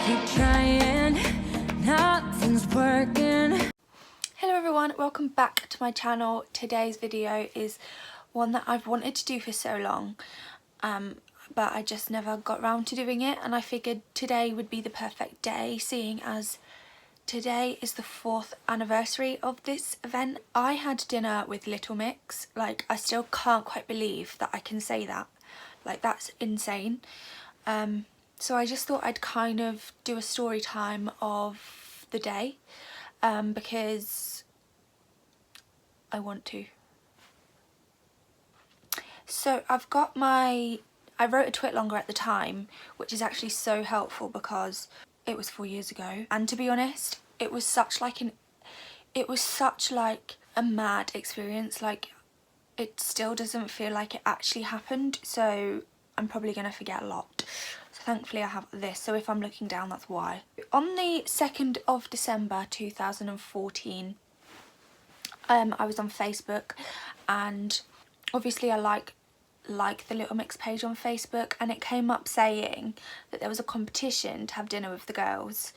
Keep trying, nothing's working. Hello everyone, welcome back to my channel. Today's video is one that I've wanted to do for so long, but I just never got around to doing it, and I figured today would be the perfect day, seeing as today is the 4th anniversary of this event. I had dinner with Little Mix. Like, I still can't quite believe that I can say that. Like, that's insane. So I just thought I'd kind of do a story time of the day, because I want to. So I've got I wrote a twit longer at the time, which is actually so helpful because it was 4 years ago, and to be honest, it was such like a mad experience. Like, it still doesn't feel like it actually happened, so I'm probably gonna forget a lot. So thankfully I have this, so if I'm looking down, that's why. On the 2nd of December 2014, I was on Facebook, and obviously I like the Little Mix page on Facebook, and it came up saying that there was a competition to have dinner with the girls,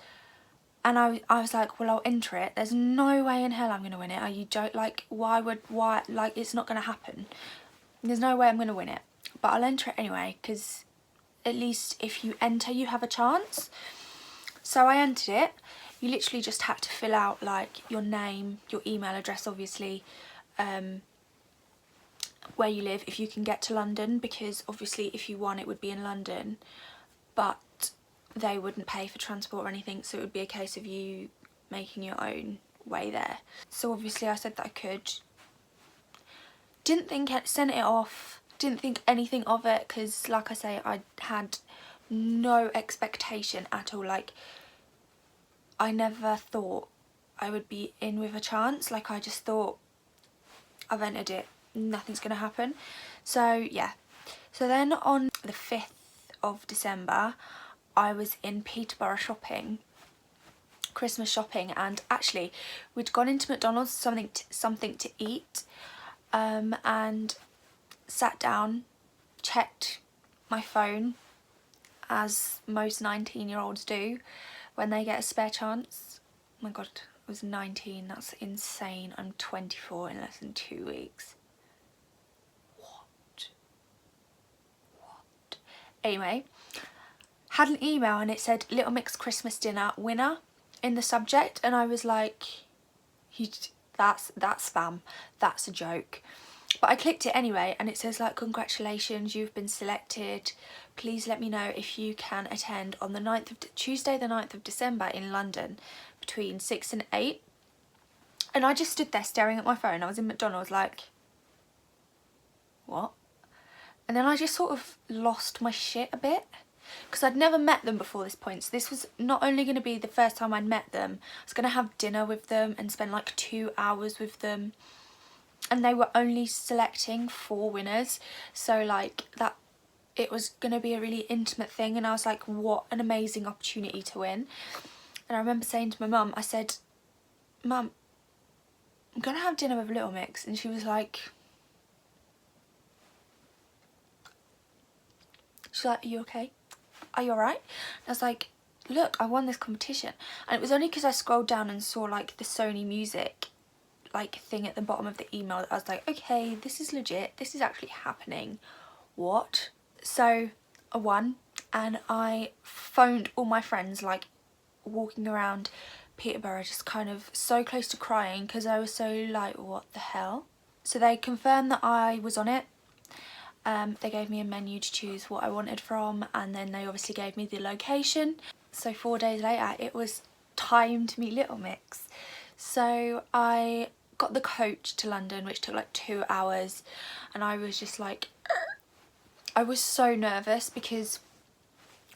and I was like, well, I'll enter it. There's no way in hell I'm gonna win it. Are you joke? Like, why like, it's not gonna happen. There's no way I'm gonna win it, but I'll enter it anyway, because at least if you enter you have a chance. So I entered it. You literally just had to fill out like your name, your email address, obviously, where you live, if you can get to London, because obviously if you won it would be in London, but they wouldn't pay for transport or anything, so it would be a case of you making your own way there. So obviously I said that I could. Didn't think it, sent it off, didn't think anything of it, because like I say, I had no expectation at all. Like, I never thought I would be in with a chance. Like, I just thought, I've entered it, nothing's gonna happen. So yeah, so then on the 5th of December I was in Peterborough shopping, Christmas shopping, and actually we'd gone into McDonald's, something to eat, and sat down, checked my phone, as most 19-year-olds do when they get a spare chance. Oh my god, I was 19, that's insane. I'm 24 in less than 2 weeks. Anyway, had an email and it said Little Mix Christmas dinner winner in the subject, and I was like, that's spam, that's a joke. But I clicked it anyway, and it says like, congratulations, you've been selected, please let me know if you can attend on the Tuesday the 9th of December in London between 6 and 8. And I just stood there staring at my phone. I was in McDonald's like, what? And then I just sort of lost my shit a bit, because I'd never met them before this point. So this was not only going to be the first time I'd met them, I was going to have dinner with them and spend like 2 hours with them. And they were only selecting 4 winners. So like that, it was going to be a really intimate thing. And I was like, what an amazing opportunity to win. And I remember saying to my mum, I said, Mum, I'm going to have dinner with Little Mix. And she was like, she's like, are you okay? Are you alright? I was like, look, I won this competition. And it was only because I scrolled down and saw like the Sony Music like thing at the bottom of the email that I was like, okay, this is legit, this is actually happening. What? So I won, and I phoned all my friends, like walking around Peterborough just kind of so close to crying, because I was so like, what the hell? So they confirmed that I was on it. They gave me a menu to choose what I wanted from, and then they obviously gave me the location. So 4 days later it was time to meet Little Mix. So I got the coach to London, which took like 2 hours, and I was just like, I was so nervous because,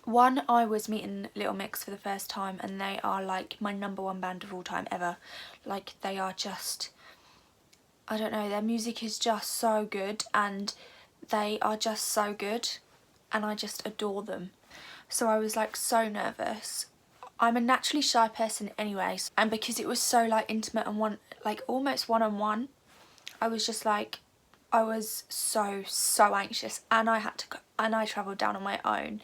one, I was meeting Little Mix for the first time, and they are like my #1 band of all time ever. Like, they are just, I don't know, their music is just so good, and they are just so good, and I just adore them. So I was like so nervous. I'm a naturally shy person anyway, and because it was so like intimate and almost one-on-one, I was just like, I was so anxious, and I travelled down on my own.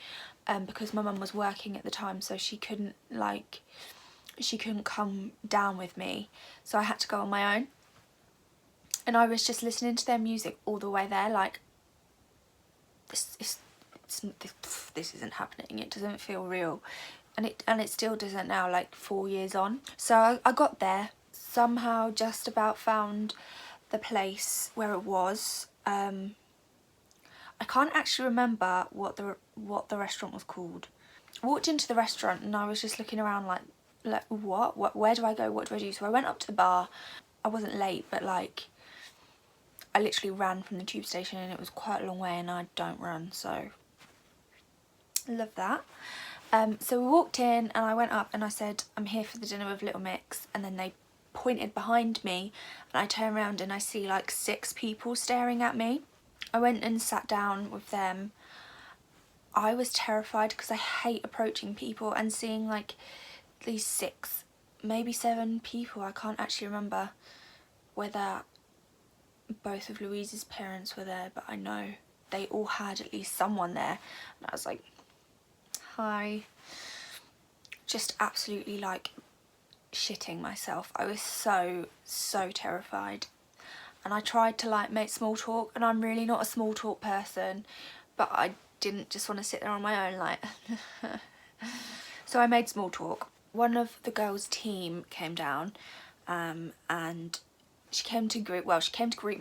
because my mum was working at the time, so she couldn't come down with me, so I had to go on my own. And I was just listening to their music all the way there, like, this isn't happening, it doesn't feel real. And it still doesn't now, like 4 years on. So I got there, somehow just about found the place where it was. I can't actually remember what the restaurant was called. I walked into the restaurant and I was just looking around like what, where do I go, what do I do? So I went up to the bar. I wasn't late, but like, I literally ran from the tube station, and it was quite a long way, and I don't run, so I love that. So we walked in and I went up and I said, I'm here for the dinner with Little Mix, and then they pointed behind me and I turn around and I see like 6 people staring at me. I went and sat down with them. I was terrified because I hate approaching people, and seeing like these 6, maybe 7 people, I can't actually remember whether both of Louise's parents were there, but I know they all had at least someone there. And I was like, hi. Just absolutely like shitting myself. I was so terrified. And I tried to like make small talk, and I'm really not a small talk person, but I didn't just want to sit there on my own like so I made small talk. One of the girls' team came down, and she came to greet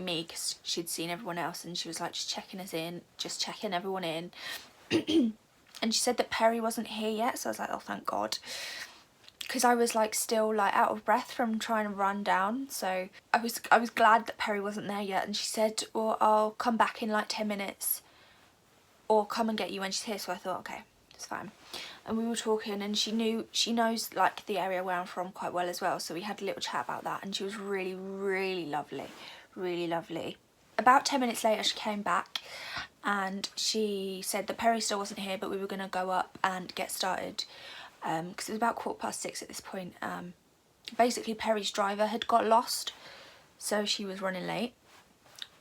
me because she'd seen everyone else, and she was like just checking everyone in. And she said that Perry wasn't here yet, so I was like, oh thank God, because I was like still like out of breath from trying to run down. So I was glad that Perry wasn't there yet. And she said, well, I'll come back in like 10 minutes or come and get you when she's here. So I thought, okay, it's fine. And we were talking, and she knows like the area where I'm from quite well as well, so we had a little chat about that, and she was really lovely. About 10 minutes later she came back and she said that Perry still wasn't here, but we were going to go up and get started, because it was about 6:15 at this point. Basically Perry's driver had got lost, so she was running late,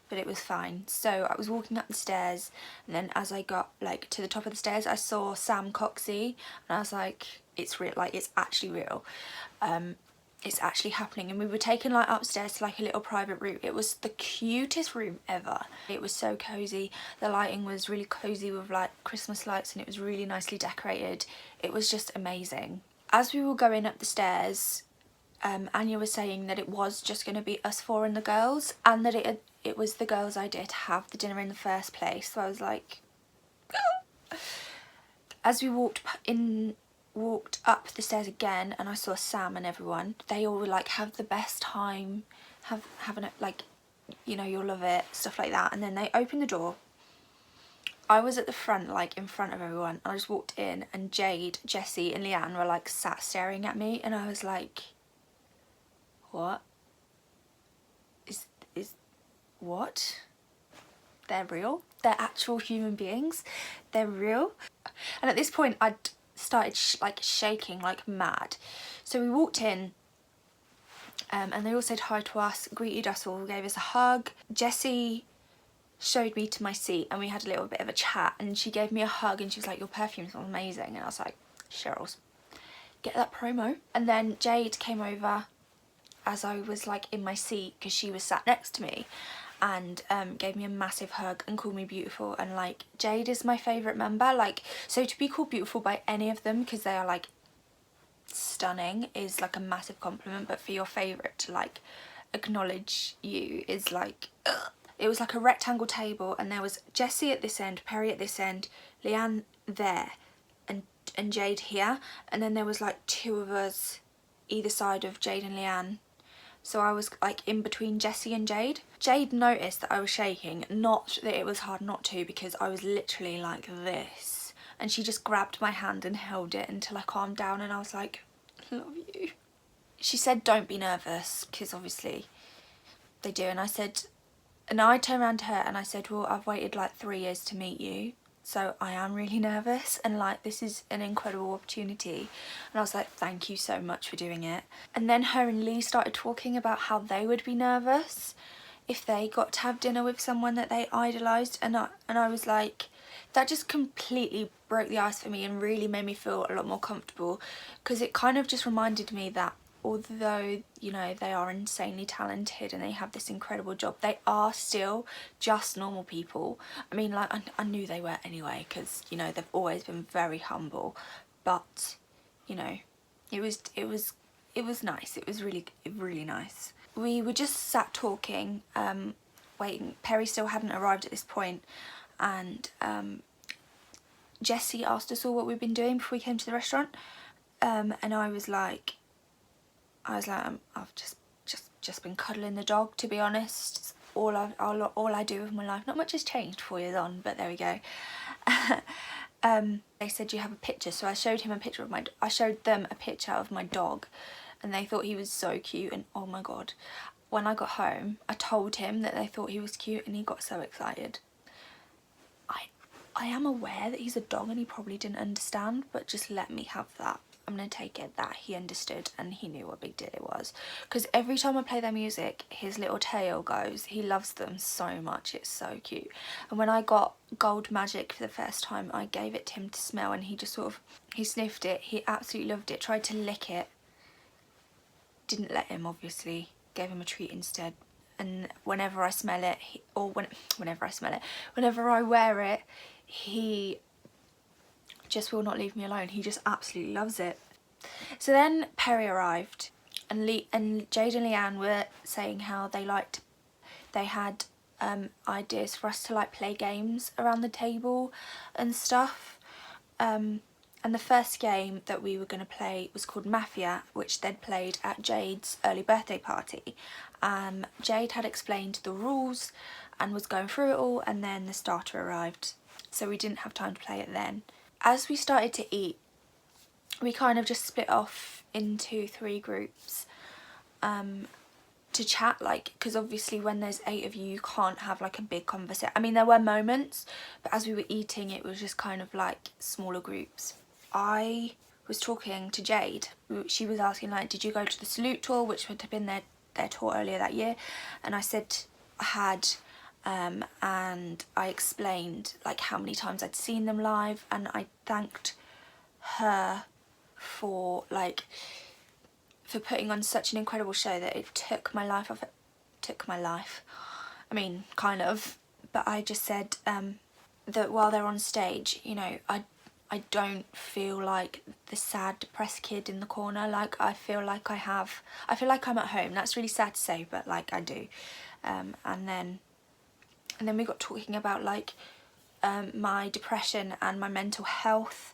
but it was fine. So I was walking up the stairs, and then as I got like to the top of the stairs, I saw Sam Coxey, and I was like, it's real, like it's actually real. It's actually happening. And we were taken like upstairs to like a little private room. It was the cutest room ever. It was so cozy. The lighting was really cozy with like Christmas lights, and it was really nicely decorated. It was just amazing. As we were going up the stairs, Anya was saying that it was just going to be us 4 and the girls, and that it was the girls' idea to have the dinner in the first place. So I was like, as we walked up the stairs again, and I saw Sam and everyone, they all would like have the best time, having it like, you know, you'll love it, stuff like that. And then they opened the door. I was at the front, like in front of everyone, and I just walked in, and Jade, Jessie and Leigh-Anne were like sat staring at me, and I was like, what? What? They're real? They're actual human beings? They're real? And at this point I'd started like shaking like mad. So we walked in, and they all said hi to us, greeted us all, gave us a hug. Jessie showed me to my seat, and we had a little bit of a chat, and she gave me a hug, and she was like, your perfume smells amazing. And I was like, Cheryl's, get that promo. And then Jade came over as I was like in my seat, because she was sat next to me, and gave me a massive hug and called me beautiful. And like, Jade is my favourite member, like, so to be called beautiful by any of them, because they are like stunning, is like a massive compliment, but for your favourite to like acknowledge you is like, ugh. It was like a rectangle table, and there was Jessie at this end, Perry at this end, Leigh-Anne there, and Jade here, and then there was like 2 of us either side of Jade and Leigh-Anne. So I was like in between Jessie and Jade. Jade noticed that I was shaking, not that it was hard not to, because I was literally like this. And she just grabbed my hand and held it until I calmed down, and I was like, I love you. She said, don't be nervous, because obviously they do. And I said, and I turned around to her and I said, well, I've waited like 3 years to meet you, so I am really nervous, and like, this is an incredible opportunity. And I was like, thank you so much for doing it. And then her and Lee started talking about how they would be nervous if they got to have dinner with someone that they idolised, and I was like, that just completely broke the ice for me and really made me feel a lot more comfortable, because it kind of just reminded me that although, you know, they are insanely talented and they have this incredible job, they are still just normal people. I mean, like, I knew they were anyway, because, you know, they've always been very humble, but, you know, it was nice. It was really nice. We were just sat talking, waiting. Perry still hadn't arrived at this point, and Jessie asked us all what we'd been doing before we came to the restaurant, and I was like, I've just been cuddling the dog, to be honest. It's all I do with my life. Not much has changed 4 years on, but there we go. They said, you have a picture, so I showed him a picture of I showed them a picture of my dog, and they thought he was so cute, and oh my god. When I got home, I told him that they thought he was cute and he got so excited. I am aware that he's a dog and he probably didn't understand, but just let me have that. I'm going to take it that he understood and he knew what big deal it was. Because every time I play their music, his little tail goes. He loves them so much. It's so cute. And when I got Gold Magic for the first time, I gave it to him to smell, and he just sort of, he sniffed it. He absolutely loved it. Tried to lick it. Didn't let him, obviously. Gave him a treat instead. And whenever I smell it, whenever I wear it, he just will not leave me alone. He just absolutely loves it. So then Perry arrived, and Jade and Leigh-Anne were saying how they had ideas for us to like play games around the table and stuff. And the first game that we were going to play was called Mafia, which they'd played at Jade's early birthday party. Jade had explained the rules and was going through it all, and then the starter arrived, so we didn't have time to play it then. As we started to eat, we kind of just split off into 3 groups to chat, like, because obviously when there's 8 of you, you can't have like a big conversation. I mean, there were moments, but as we were eating, it was just kind of like smaller groups. I was talking to Jade. She was asking, like, did you go to the Salute tour, which would have been their tour earlier that year? And I said I had, and I explained like how many times I'd seen them live, and I thanked her for putting on such an incredible show that it took my life off. It took my life. I mean, kind of. But I just said that while they're on stage, you know, I don't feel like the sad, depressed kid in the corner. Like, I feel like I'm at home. That's really sad to say, but like I do. And then we got talking about like my depression and my mental health,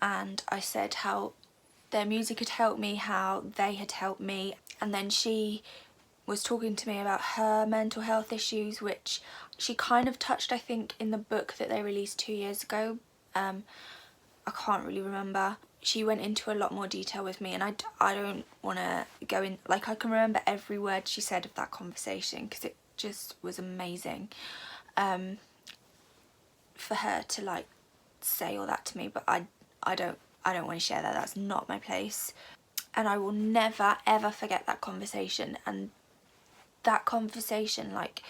and I said how their music had helped me, how they had helped me, and then she was talking to me about her mental health issues, which she kind of touched, I think, in the book that they released 2 years ago. I can't really remember. She went into a lot more detail with me, and I don't want to go in, like, I can remember every word she said of that conversation because it just was amazing for her to like say all that to me, but I don't want to share that. That's not my place, and I will never ever forget that conversation. And that conversation like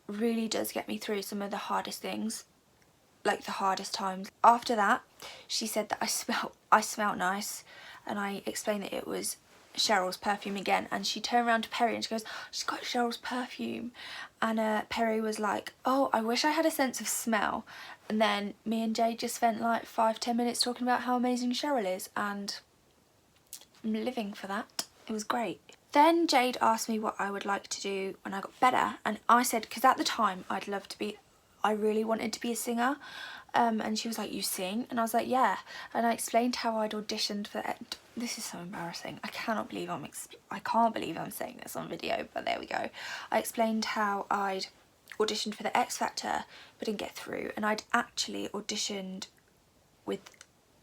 really does get me through some of the hardest things, like the hardest times. After that, she said that I smelt nice, and I explained that it was Cheryl's perfume again, and she turned around to Perry and she goes, she's got Cheryl's perfume, and Perry was like, oh, I wish I had a sense of smell. And then me and Jade just spent like 5-10 minutes talking about how amazing Cheryl is, and I'm living for that. It was great. Then Jade asked me what I would like to do when I got better, and I said, because at the time I really wanted to be a singer, and she was like, you sing? And I was like, yeah. And I explained how I'd auditioned for this is so embarrassing. I can't believe I'm saying this on video, but there we go. I explained how I'd auditioned for the X Factor but didn't get through, and I'd actually auditioned with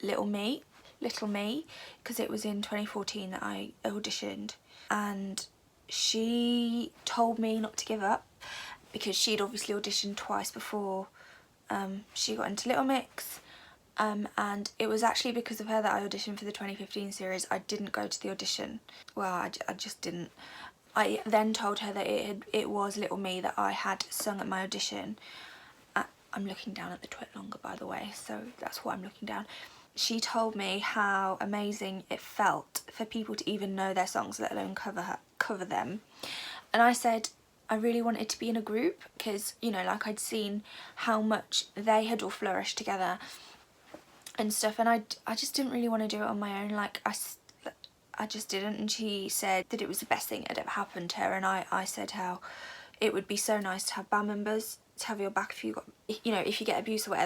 Little Me, because it was in 2014 that I auditioned, and she told me not to give up because she'd obviously auditioned twice before she got into Little Mix, and it was actually because of her that I auditioned for the 2015 series. I didn't go to the audition. Well, I just didn't. I then told her that it was Little Me that I had sung at my audition. I'm looking down at the twit longer, by the way, so that's what I'm looking down. She told me how amazing it felt for people to even know their songs, let alone cover them. And I said I really wanted to be in a group because, you know, like I'd seen how much they had all flourished together and stuff, and I just didn't really want to do it on my own. Like I just didn't. And she said that it was the best thing that had ever happened to her, and I said how it would be so nice to have band members to have your back if you got, you know, if you get abuse or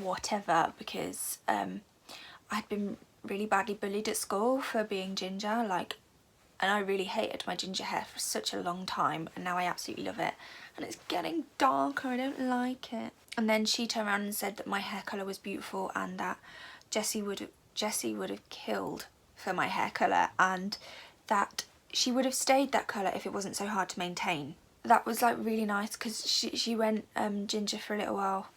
whatever, because I'd been really badly bullied at school for being ginger, like, and I really hated my ginger hair for such a long time, and now I absolutely love it, and it's getting darker, I don't like it. And then she turned around and said that my hair colour was beautiful, and that Jessie would have killed for my hair colour, and that she would have stayed that colour if it wasn't so hard to maintain. That was like really nice, because she went ginger for a little while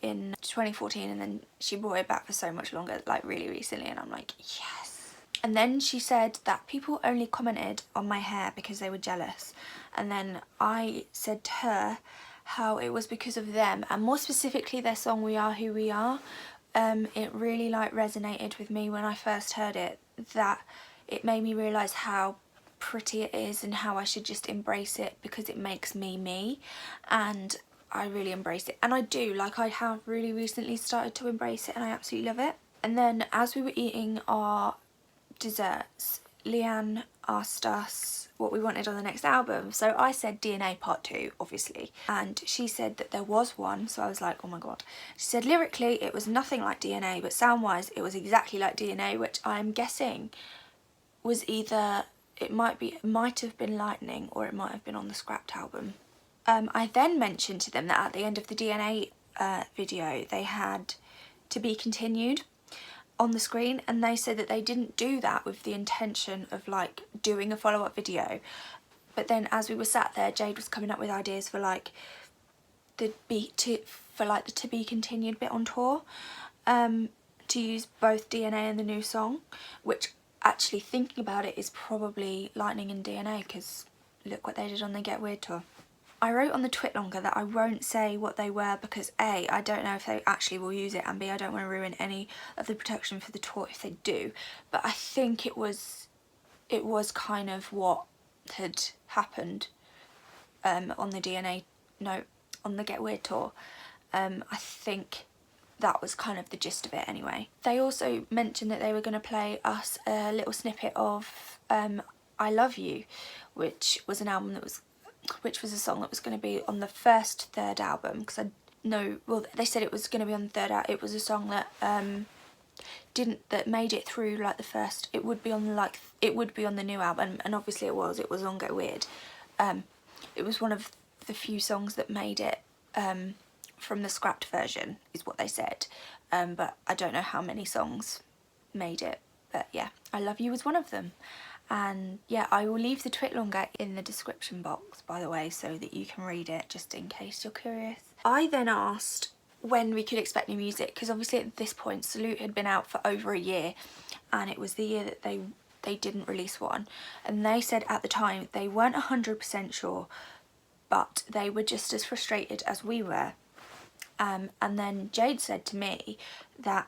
in 2014, and then she brought it back for so much longer, like really recently, and I'm like, yes. And then she said that people only commented on my hair because they were jealous, and then I said to her how it was because of them, and more specifically their song We Are Who We Are. It really like resonated with me when I first heard it, that it made me realise how pretty it is and how I should just embrace it because it makes me me, and I really embrace it, and I do, like I have really recently started to embrace it, and I absolutely love it. And then as we were eating our desserts, Leigh-Anne asked us what we wanted on the next album, so I said DNA Part 2, obviously, and she said that there was one, so I was like, oh my god. She said lyrically it was nothing like DNA, but sound wise it was exactly like DNA, which I'm guessing was either, it might have been Lightning, or it might have been on the scrapped album. I then mentioned to them that at the end of the DNA video they had To Be Continued on the screen, and they said that they didn't do that with the intention of like doing a follow-up video, but then as we were sat there, Jade was coming up with ideas for like the To Be Continued bit on tour, to use both DNA and the new song, which actually thinking about it is probably Lightning and DNA, because look what they did on the Get Weird tour. I wrote on the twit longer that I won't say what they were because A, I don't know if they actually will use it, and B, I don't want to ruin any of the protection for the tour if they do, but I think it was kind of what had happened on the DNA, no, on the Get Weird tour. I think that was kind of the gist of it anyway. They also mentioned that they were going to play us a little snippet of I Love You, which was a song that was going to be on the third album, because they said it was going to be on the third album. It was a song that that made it through like the first, it would be on the new album, and obviously it was on Get Weird. It was one of the few songs that made it from the scrapped version, is what they said, but I don't know how many songs made it, but yeah, I Love You was one of them. And yeah, I will leave the twit longer in the description box, by the way, so that you can read it just in case you're curious. I then asked when we could expect new music, because obviously at this point Salute had been out for over a year, and it was the year that they didn't release one, and they said at the time they weren't 100% sure, but they were just as frustrated as we were. And then Jade said to me that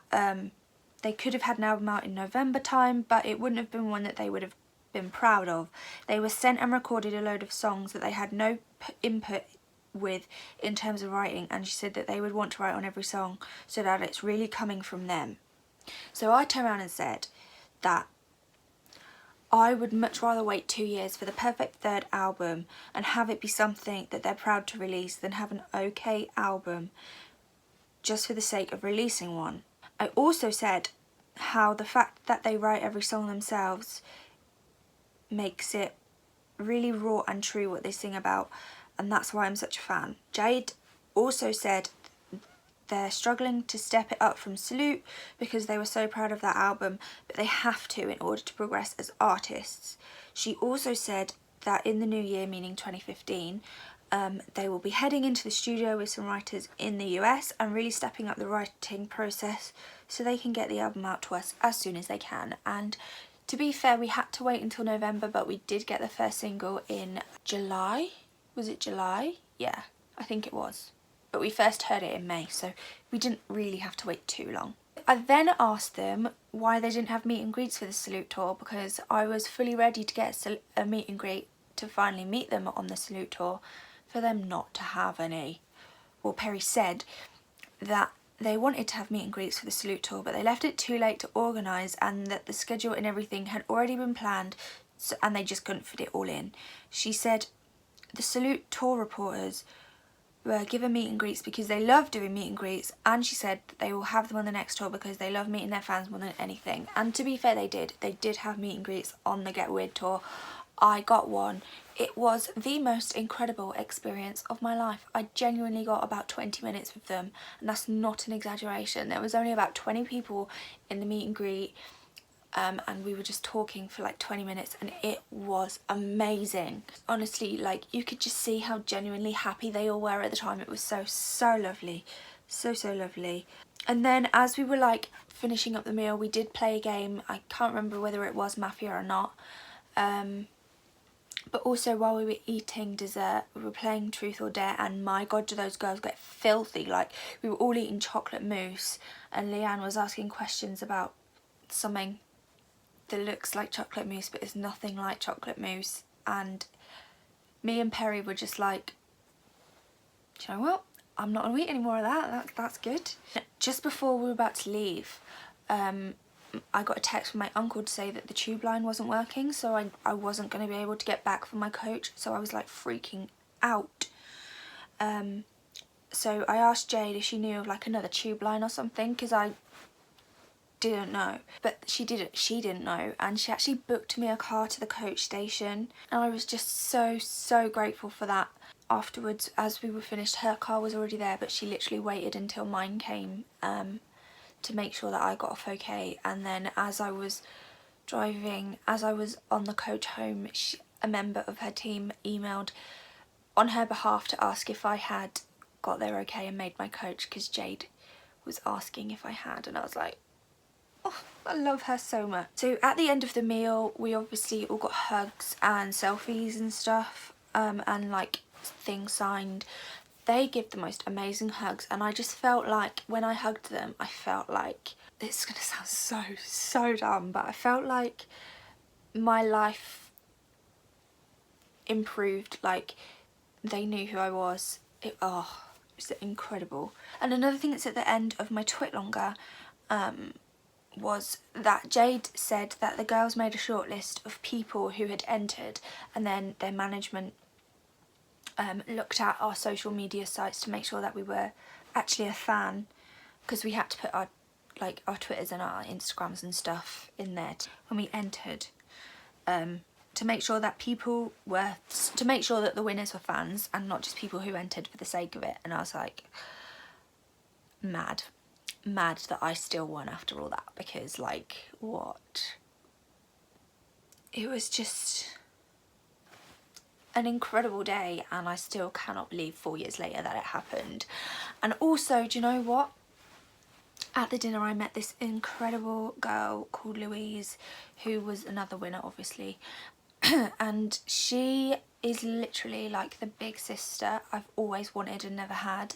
they could have had an album out in November time, but it wouldn't have been one that they would have been proud of. They were sent and recorded a load of songs that they had no input with in terms of writing, and she said that they would want to write on every song so that it's really coming from them. So I turned around and said that I would much rather wait 2 years for the perfect third album and have it be something that they're proud to release than have an okay album just for the sake of releasing one. I also said how the fact that they write every song themselves makes it really raw and true what they sing about, and that's why I'm such a fan. Jade also said they're struggling to step it up from Salute because they were so proud of that album, but they have to in order to progress as artists. She also said that in the new year, meaning 2015, they will be heading into the studio with some writers in the US and really stepping up the writing process so they can get the album out to us as soon as they can. And to be fair, we had to wait until November, but we did get the first single in July. Was it July? Yeah, I think it was. but we first heard it in May, so we didn't really have to wait too long. I then asked them why they didn't have meet and greets for the salute tour, because I was fully ready to get a meet and greet to finally meet them on the salute tour, for them not to have any. Well, Perry said that they wanted to have meet and greets for the salute tour, but they left it too late to organise, and that the schedule and everything had already been planned, so, and they just couldn't fit it all in. She said the salute tour reporters were given meet and greets because they love doing meet and greets, and she said that they will have them on the next tour because they love meeting their fans more than anything. And to be fair, they did have meet and greets on the Get Weird tour. I got one. It was the most incredible experience of my life. I genuinely got about 20 minutes with them, and that's not an exaggeration. There was only about 20 people in the meet and greet, and we were just talking for like 20 minutes, and it was amazing. Honestly, like, you could just see how genuinely happy they all were at the time. It was so lovely, so lovely. And then as we were like finishing up the meal, we did play a game. I can't remember whether it was Mafia or not, but also while we were eating dessert, we were playing Truth or Dare, and my god, do those girls get filthy. Like, we were all eating chocolate mousse, and Leigh-Anne was asking questions about something that looks like chocolate mousse but is nothing like chocolate mousse, and me and Perry were just like, do you know what, I'm not gonna eat any more of that. That's good. Just before we were about to leave, I got a text from my uncle to say that the tube line wasn't working, so I wasn't going to be able to get back from my coach, so I was like freaking out. So I asked Jade if she knew of like another tube line or something, because I didn't know, but she didn't know, and she actually booked me a car to the coach station, and I was just so grateful for that. Afterwards, as we were finished, her car was already there, but she literally waited until mine came to make sure that I got off okay. And then as I was driving, as I was on the coach home, a member of her team emailed on her behalf to ask if I had got there okay and made my coach, because Jade was asking if I had, and I was like, oh, I love her so much. So at the end of the meal, we obviously all got hugs and selfies and stuff, and like things signed. They give the most amazing hugs, and I just felt like when I hugged them, I felt like, this is gonna sound so dumb, but I felt like my life improved. Like, they knew who I was. It was incredible. And another thing that's at the end of my twit longer was that Jade said that the girls made a short list of people who had entered, and then their management looked at our social media sites to make sure that we were actually a fan, because we had to put our Twitters and our Instagrams and stuff in there when we entered, to make sure that the winners were fans and not just people who entered for the sake of it. And I was like, mad that I still won after all that, because like, what? It was just an incredible day, and I still cannot believe 4 years later that it happened. And also, do you know what? At the dinner I met this incredible girl called Louise, who was another winner obviously, and she is literally like the big sister I've always wanted and never had,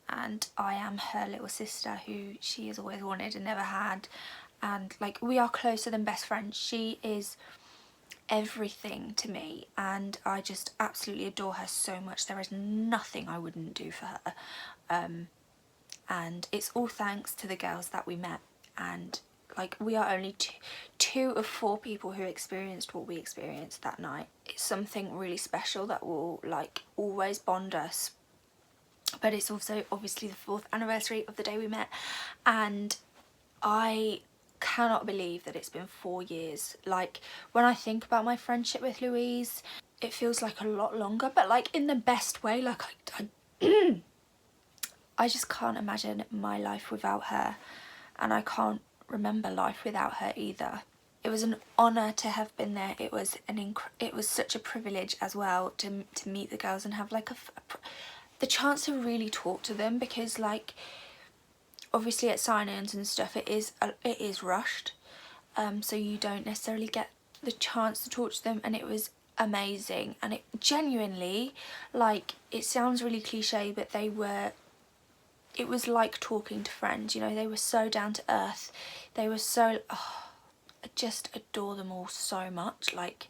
and I am her little sister who she has always wanted and never had, and like, we are closer than best friends. She is everything to me, and I just absolutely adore her so much. There is nothing I wouldn't do for her, and it's all thanks to the girls that we met. And like, we are only two of 4 people who experienced what we experienced that night. It's something really special that will like always bond us, but it's also obviously the 4th anniversary of the day we met, and I cannot believe that it's been 4 years. Like, when I think about my friendship with Louise, it feels like a lot longer, but like in the best way. Like, I just can't imagine my life without her, and I can't remember life without her either. It was an honour to have been there. It was such a privilege as well to meet the girls and have like the chance to really talk to them, because like, obviously at sign-ins and stuff it is rushed, so you don't necessarily get the chance to talk to them, and it was amazing. And it genuinely, like, it sounds really cliche, but they were it was like talking to friends, you know. They were so down to earth. They were so, oh, I just adore them all so much. Like,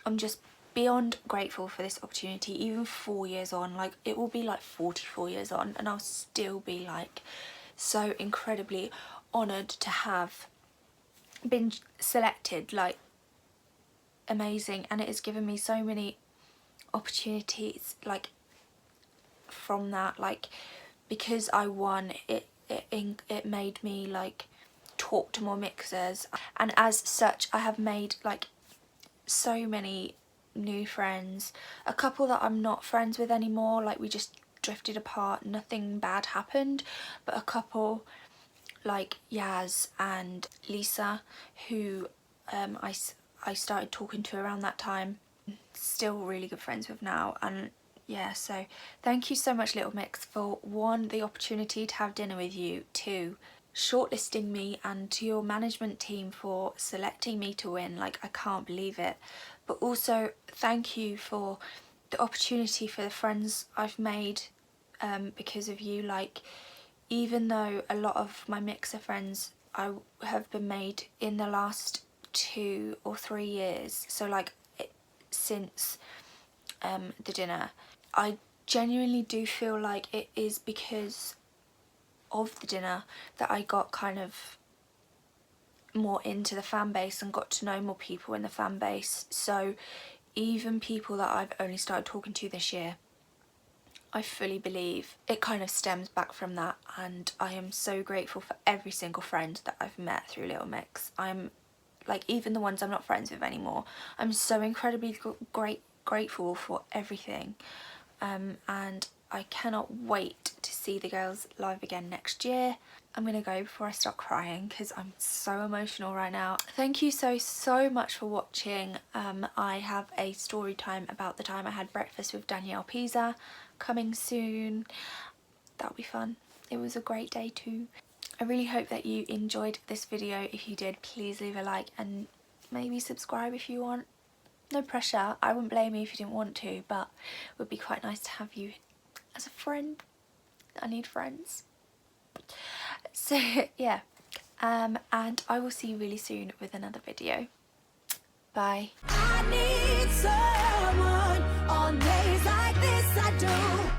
I'm just beyond grateful for this opportunity. Even 4 years on, like, it will be like 44 years on, and I'll still be like so incredibly honoured to have been selected. Like, amazing. And it has given me so many opportunities, like, from that. Like, because I won, it made me like talk to more mixers, and as such I have made like so many new friends. A couple that I'm not friends with anymore, like we just drifted apart, nothing bad happened, but a couple like Yaz and Lisa, who I started talking to around that time, still really good friends with now. And yeah, so thank you so much, Little Mix, for 1, the opportunity to have dinner with you, 2, shortlisting me, and to your management team for selecting me to win. Like, I can't believe it. But also thank you for the opportunity, for the friends I've made because of you. Like, even though a lot of my mixer friends I have been made in the last 2 or 3 years, so like since the dinner, I genuinely do feel like it is because of the dinner that I got kind of more into the fan base and got to know more people in the fan base. So even people that I've only started talking to this year, I fully believe it kind of stems back from that, and I am so grateful for every single friend that I've met through Little Mix. I'm like, even the ones I'm not friends with anymore, I'm so incredibly grateful for everything. And I cannot wait to see the girls live again next year. I'm gonna go before I start crying because I'm so emotional right now. Thank you so much for watching. I have a story time about the time I had breakfast with Danielle Pisa coming soon. That'll be fun. It was a great day too. I really hope that you enjoyed this video. If you did, please leave a like and maybe subscribe if you want. No pressure. I wouldn't blame you if you didn't want to, but it would be quite nice to have you as a friend. I need friends. So yeah, and I will see you really soon with another video. Bye. I need someone on days like this, I do.